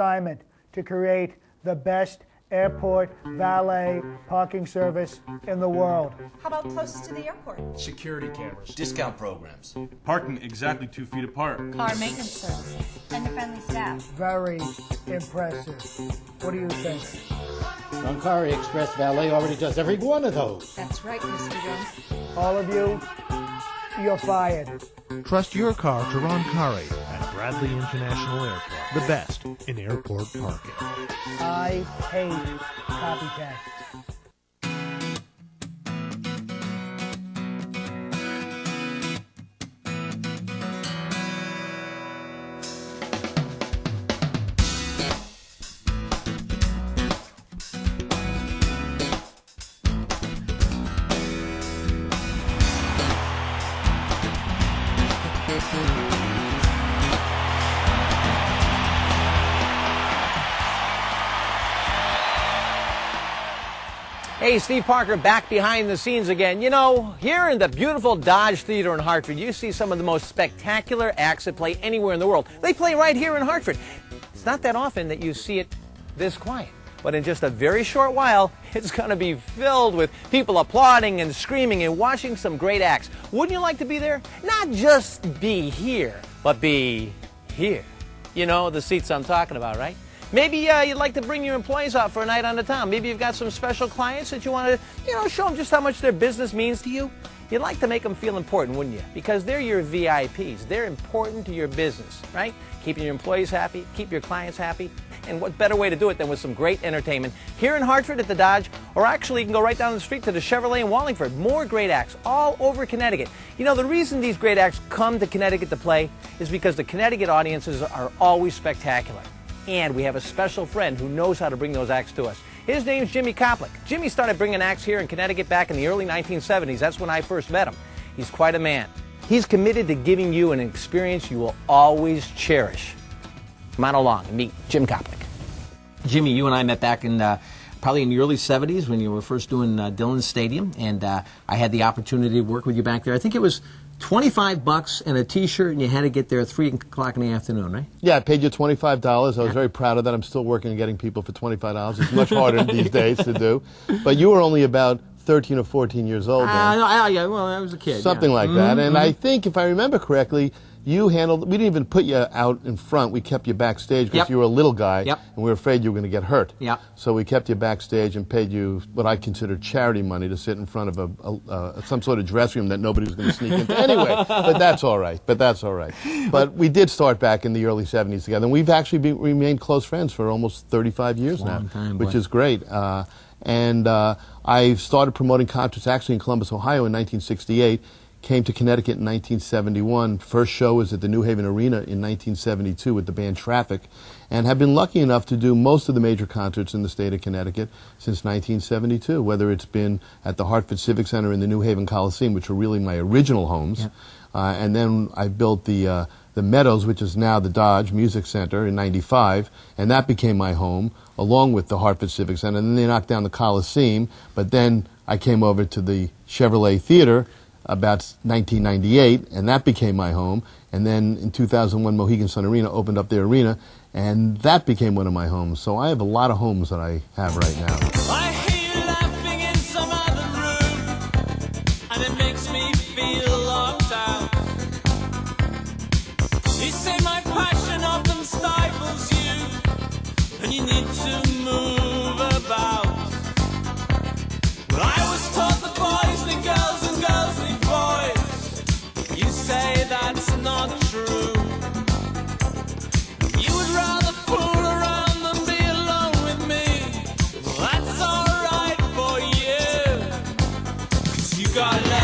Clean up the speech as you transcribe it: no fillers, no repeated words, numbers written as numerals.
assignment to create the best airport valet parking service in the world. How about closest to the airport? Security cameras. Discount programs. Parking exactly 2 feet apart. Car maintenance service. Vendor-friendly staff. Very impressive. What do you think? Roncari Express Valet already does every one of those. That's right, Mr. Jones. All of you, you're fired. Trust your car to Roncari at Bradley International Airport, the best in airport parking. I hate copycats. Hey, Steve Parker back behind the scenes again. You know, here in the beautiful Dodge Theater in Hartford, you see some of the most spectacular acts that play anywhere in the world. They play right here in Hartford. It's not that often that you see it this quiet. But in just a very short while, it's going to be filled with people applauding and screaming and watching some great acts. Wouldn't you like to be there? Not just be here, but be here. You know the seats I'm talking about, right? Maybe you'd like to bring your employees out for a night on the town. Maybe you've got some special clients that you want to, show them just how much their business means to you. You'd like to make them feel important, wouldn't you? Because they're your VIPs. They're important to your business, right? Keeping your employees happy, keep your clients happy. And what better way to do it than with some great entertainment here in Hartford at the Dodge, or actually you can go right down the street to the Chevrolet in Wallingford. More great acts all over Connecticut. You know, the reason these great acts come to Connecticut to play is because the Connecticut audiences are always spectacular. And we have a special friend who knows how to bring those acts to us. His name's Jimmy Koplik. Jimmy started bringing acts here in Connecticut back in the early 1970s. That's when I first met him. He's quite a man. He's committed to giving you an experience you will always cherish. Come on along and meet Jim Koplik. Jimmy, you and I met back in probably in the early 70s when you were first doing Dillon Stadium, and I had the opportunity to work with you back there. I think it was $25 and a T-shirt, and you had to get there at 3 o'clock in the afternoon, right? Yeah, I paid you $25. I was very proud of that. I'm still working on getting people for $25. It's much harder these days to do. But you were only about 13 or 14 years old then. Yeah, well, I was a kid. Something like that. And I think, if I remember correctly, you handled, we didn't even put you out in front. We kept you backstage because you were a little guy, and we were afraid you were going to get hurt. So we kept you backstage and paid you what I considered charity money to sit in front of some sort of dressing room that nobody was going to sneak into. Anyway, but that's all right. But we did start back in the early 70s together, and we've actually remained close friends for almost 35 years now, which is great. I started promoting concerts actually in Columbus, Ohio in 1968. Came to Connecticut in 1971. First show was at the New Haven Arena in 1972 with the band Traffic, and have been lucky enough to do most of the major concerts in the state of Connecticut since 1972, whether it's been at the Hartford Civic Center and the New Haven Coliseum, which were really my original homes, and then I built the Meadows, which is now the Dodge Music Center, in '95, and that became my home, along with the Hartford Civic Center. And then they knocked down the Coliseum, but then I came over to the Chevrolet Theater about 1998, and that became my home. And then in 2001, Mohegan Sun Arena opened up their arena, and that became one of my homes. So I have a lot of homes that I have right now. I hear you laughing in some other room, and it makes me feel locked out. You say my passion often stifles you, and you need to move about. Well, I was taught the boys need girls and girls need boys. You say that's not true. You would rather fool around than be alone with me. Well, that's alright for you, 'cause you got love.